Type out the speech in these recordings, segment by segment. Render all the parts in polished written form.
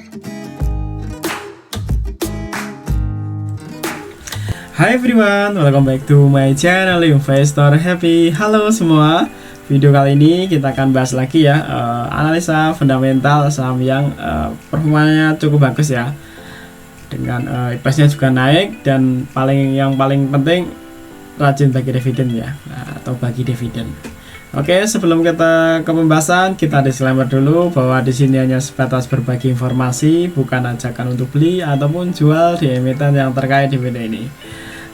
Hi everyone, welcome back to my channel Investor Happy. Halo semua, video kali ini kita akan bahas lagi ya analisa fundamental saham yang performanya cukup bagus ya, dengan IPS-nya juga naik dan yang paling penting rajin bagi dividen ya, atau bagi dividen. Oke, sebelum kita ke pembahasan, kita disclaimer dulu bahwa di sini hanya sebatas berbagi informasi, bukan ajakan untuk beli ataupun jual di emiten yang terkait di video ini.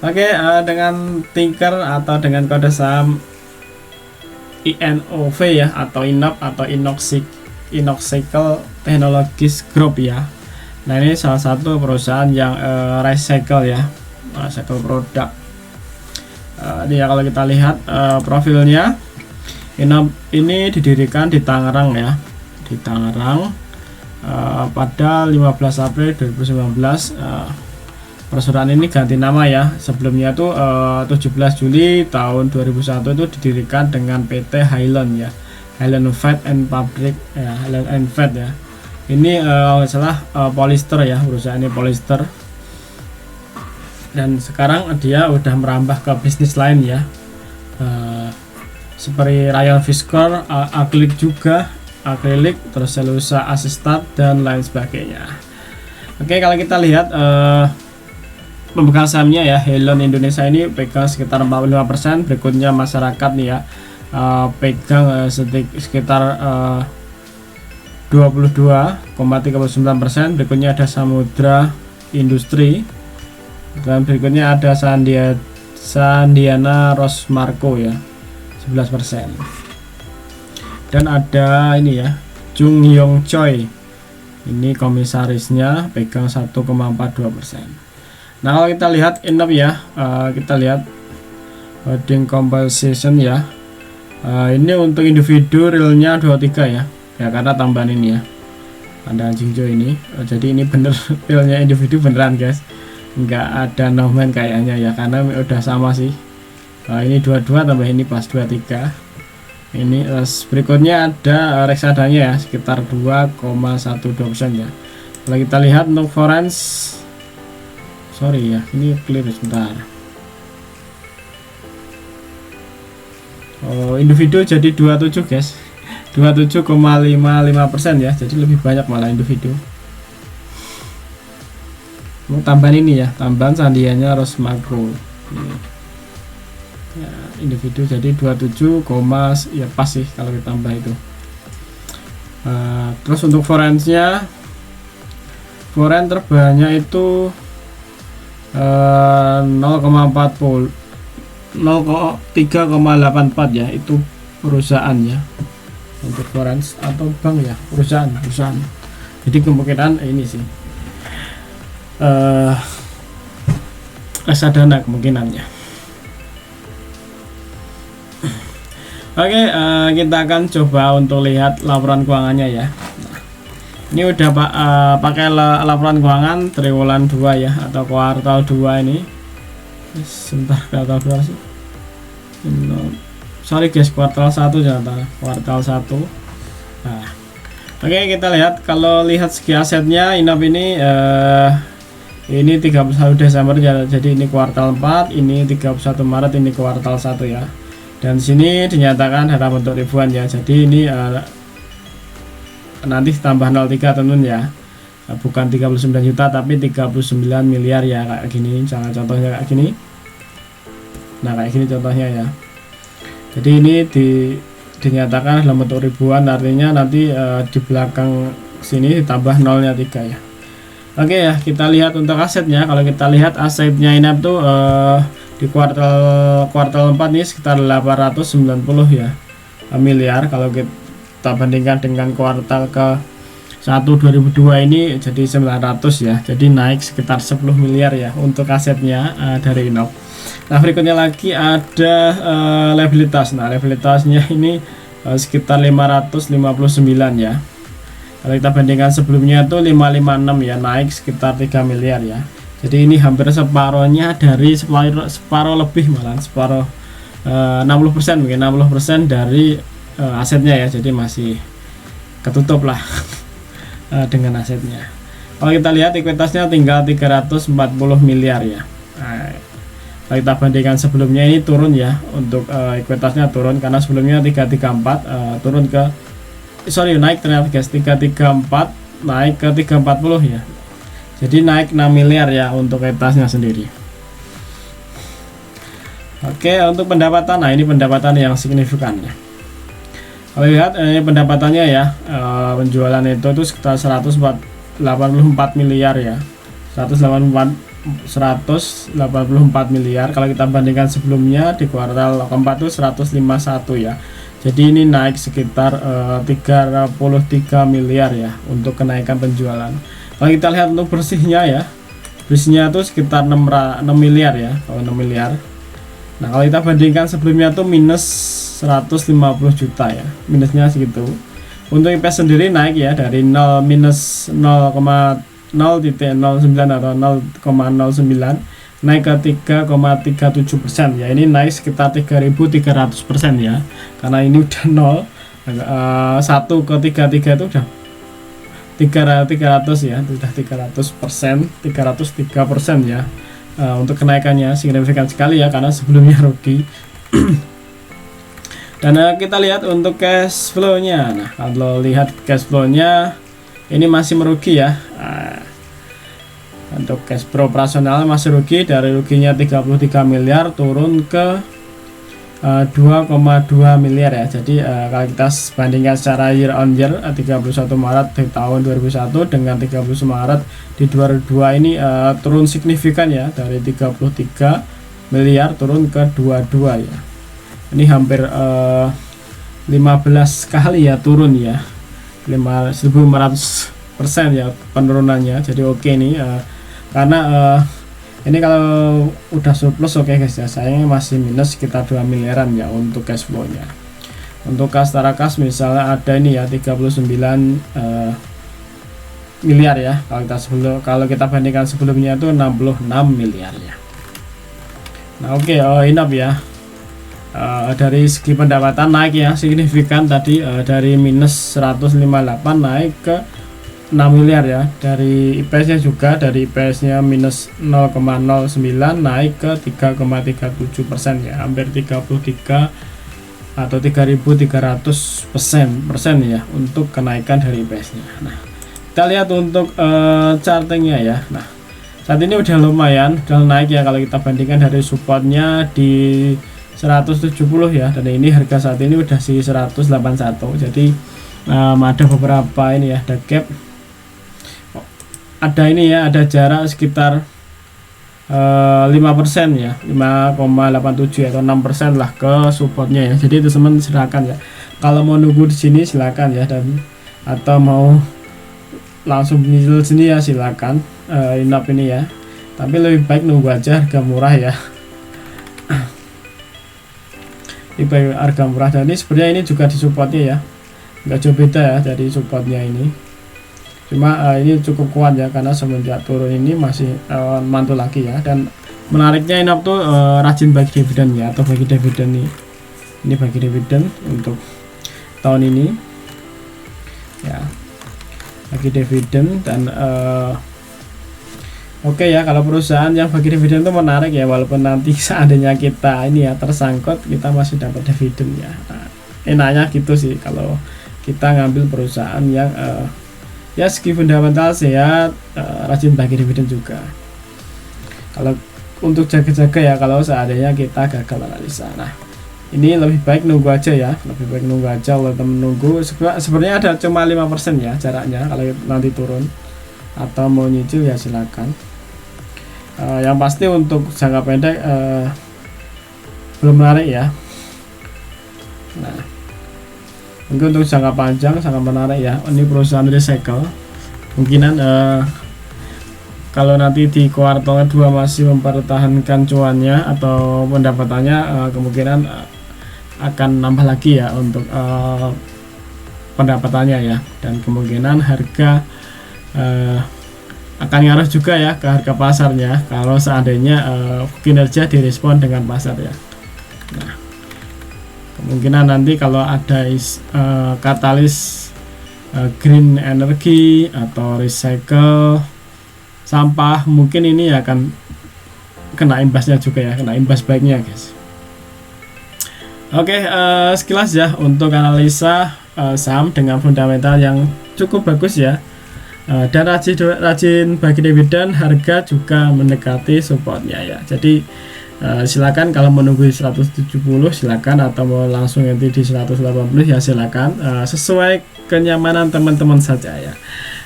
Oke, dengan ticker atau dengan kode saham INOV ya, atau INOV atau Inoxcycle Technologies Group ya. Nah, ini salah satu perusahaan yang recycle ya, recycle produk. Ini ya, kalau kita lihat profilnya, ini didirikan di Tangerang ya, di Tangerang pada 15 April 2019. Perusahaan ini ganti nama ya, sebelumnya tuh 17 Juli tahun 2001 itu didirikan dengan PT Highland ya, Highland Fat and Fabric ya, Highland and Fat ya. Ini kalau nggak salah polyester ya, perusahaan ini polyester, dan sekarang dia udah merambah ke bisnis lain ya, seperti rayon viscose, akrilik juga, akrilik, terus selulosa asetat dan lain sebagainya. Oke, kalau kita lihat pemegang sahamnya ya, Highland Indonesia ini pegang sekitar 45%, berikutnya masyarakat nih ya, pegang sekitar 22,39%, berikutnya ada Samudra Industri, dan berikutnya ada Sandiana Rosmarco ya, 11%. Dan ada ini ya, Jung Yong Choi, ini komisarisnya pegang 1,42%. Nah, kalau kita lihat INOV ya, kita lihat holding composition ya, ini untuk individu realnya 23 ya, karena tambahan ini ya, ada Jingjo ini, jadi ini bener realnya individu beneran guys, nggak ada nomen kayaknya ya, karena udah sama sih. Ini 22 tambah ini pas 23. Ini berikutnya ada reksadanya ya, sekitar 2,12% ya. Kalau kita lihat untuk foreign, sorry ya, ini clear sebentar. Individu jadi 27 guys, 27,55% ya, jadi lebih banyak malah individu. Tambahan ini ya, tambahan Sandianya Rosmarco ya, individu jadi 27, ya pas sih kalau ditambah itu. Terus untuk forensnya, foreign terbanyak itu 3,84 ya, itu perusahaan ya, untuk foreign atau bank ya, perusahaan. Jadi kemungkinan ini sih reksadana kemungkinannya. Oke, kita akan coba untuk lihat laporan keuangannya ya. Nah, ini udah pakai laporan keuangan triwulan 2 ya, atau kuartal 2 ini. Sebentar, kuartal 2 sih. Sorry guys, kuartal 1 jangan, kuartal 1. Nah, oke, kita lihat, kalau lihat segi asetnya INOV ini 31 Desember ya, jadi ini kuartal 4, ini 31 Maret, ini kuartal 1 ya. Dan sini dinyatakan dalam bentuk ribuan ya, jadi ini nanti tambah 03 tentunya, bukan 39 juta tapi 39 miliar ya, kayak gini contohnya kayak gini. Nah, kayak gini contohnya ya. Jadi ini dinyatakan dalam bentuk ribuan, artinya nanti di belakang sini ditambah nolnya 3 ya. Oke ya, kita lihat untuk asetnya. Kalau kita lihat asetnya INOV tuh di kuartal 4 ini sekitar 890 ya miliar. Kalau kita bandingkan dengan kuartal ke 1 2002 ini jadi 900 ya, jadi naik sekitar 10 miliar ya untuk asetnya dari INOV. Nah, berikutnya lagi ada liabilitas. Nah, liabilitasnya ini sekitar 559 ya. Kalau kita bandingkan sebelumnya itu 556 ya, naik sekitar 3 miliar ya. Jadi ini hampir separohnya dari separuh lebih, malah separuh 60%, mungkin 60% dari asetnya ya. Jadi masih ketutup lah dengan asetnya. Kalau kita lihat ekuitasnya tinggal 340 miliar ya. Nah, kalau kita bandingkan sebelumnya ini turun ya, untuk ekuitasnya turun karena sebelumnya 334 turun ke naik ternyata guys, 334 naik ke 340 ya. Jadi naik 6 miliar ya untuk ekuitasnya sendiri. Oke, untuk pendapatan, nah ini pendapatan yang signifikan ya. Kalau lihat ini pendapatannya ya, penjualan itu sekitar 184 miliar ya, 184 miliar. Kalau kita bandingkan sebelumnya di kuartal keempat itu 151 ya. Jadi ini naik sekitar 33 miliar ya untuk kenaikan penjualan. Kalau kita lihat untuk bersihnya ya, bersihnya itu sekitar 6 miliar ya, kalau 6 miliar. Nah kalau kita bandingkan sebelumnya tuh minus 150 juta ya, minusnya segitu. Untuk IPS sendiri naik ya, dari minus 0,009 atau 0,09 naik ke 3,37% ya. Ini naik sekitar 3.300% ya, karena ini udah 1 ke 33 itu udah 300 ya, sudah 300%, 303% ya. Untuk kenaikannya signifikan sekali ya, karena sebelumnya rugi. Dan kita lihat untuk cash flow-nya. Nah, kalau lihat cash flow-nya ini masih merugi ya. Untuk cash flow operasional masih rugi, dari ruginya 33 miliar turun ke 2,2 miliar ya. Jadi kalau kita bandingkan secara year on year 31 Maret di tahun 2001 dengan 31 Maret di 2002 ini turun signifikan ya, dari 33 miliar turun ke 22 ya. Ini hampir 15 kali ya turun ya, 1.500% ya penurunannya. Jadi oke nih, karena ini kalau udah surplus oke guys ya, sayangnya masih minus sekitar 2 miliaran ya untuk cash flow nya. Untuk kas tara kas misalnya ada ini ya 39 miliar ya, kalau kita bandingkan sebelumnya itu 66 miliar ya. Nah oke, enough ya. Dari segi pendapatan naik ya signifikan tadi, dari minus 158 naik ke 6 miliar ya. Dari IPS nya juga, dari IPS nya minus 0,09 naik ke 3,37% ya, hampir 33 atau 3.300% ya untuk kenaikan dari IPS nya. Nah kita lihat untuk chartingnya ya. Nah saat ini udah lumayan, udah naik ya, kalau kita bandingkan dari supportnya di 170 ya, dan ini harga saat ini udah di 181. Jadi ada beberapa ini ya, ada gap, ada ini ya, ada jarak sekitar 5% ya, 5,87 atau 6% lah ke supportnya ya. Jadi teman-teman silakan ya, kalau mau nunggu di sini silakan ya, dan atau mau langsung nyicil sini ya silakan. Enough ini ya, tapi lebih baik nunggu aja harga murah ya. Ini harga murah, dan ini sebenarnya ini juga di supportnya ya, nggak jauh beda ya dari supportnya ini. Cuma ini cukup kuat ya, karena semenjak turun ini masih mantul lagi ya. Dan menariknya Enough tuh rajin bagi dividen ya, atau bagi dividen nih. Ini bagi dividen untuk tahun ini ya, bagi dividen. Dan oke ya, kalau perusahaan yang bagi dividen itu menarik ya, walaupun nanti seandainya kita ini ya tersangkut, kita masih dapat dividen ya. Nah, enaknya gitu sih kalau kita ngambil perusahaan yang ya segi fundamental sehat, rajin bagi dividen juga. Kalau untuk jaga-jaga ya, kalau seandainya kita gagal analisa. Nah ini lebih baik nunggu aja ya, lebih baik nunggu aja. Kalau temen nunggu, sebenarnya ada cuma 5% ya jaraknya kalau nanti turun, atau mau nyicil ya silakan. Yang pasti untuk jangka pendek belum menarik ya. Nah mungkin untuk jangka panjang sangat menarik ya. Ini perusahaan recycle, kemungkinan kalau nanti di kuartal kedua masih mempertahankan cuannya atau pendapatannya, kemungkinan akan nambah lagi ya untuk pendapatannya ya. Dan kemungkinan harga akan ngaruh juga ya ke harga pasarnya, kalau seandainya kinerja direspon dengan pasar ya. Nah kemungkinan nanti kalau ada katalis green energy atau recycle sampah, mungkin ini akan kena imbasnya juga ya, kena imbas baiknya guys. Oke, sekilas ya untuk analisa saham dengan fundamental yang cukup bagus ya, dan rajin bagi dividen, harga juga mendekati supportnya ya. Jadi silakan kalau menunggu 170 silakan, atau mau langsung nanti di 180 ya silakan, sesuai kenyamanan teman-teman saja ya.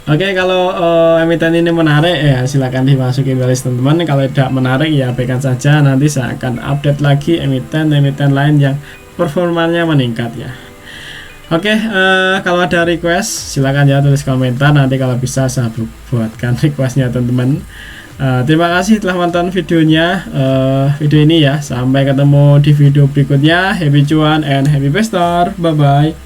Oke, kalau emiten ini menarik ya silakan dimasukin list teman-teman. Kalau tidak menarik ya abaikan saja. Nanti saya akan update lagi emiten lain yang performanya meningkat ya. Oke, kalau ada request silakan ya tulis komentar, nanti kalau bisa saya buatkan requestnya teman-teman. Terima kasih telah menonton videonya, video ini ya. Sampai ketemu di video berikutnya. Happy cuan and happy investor. Bye bye.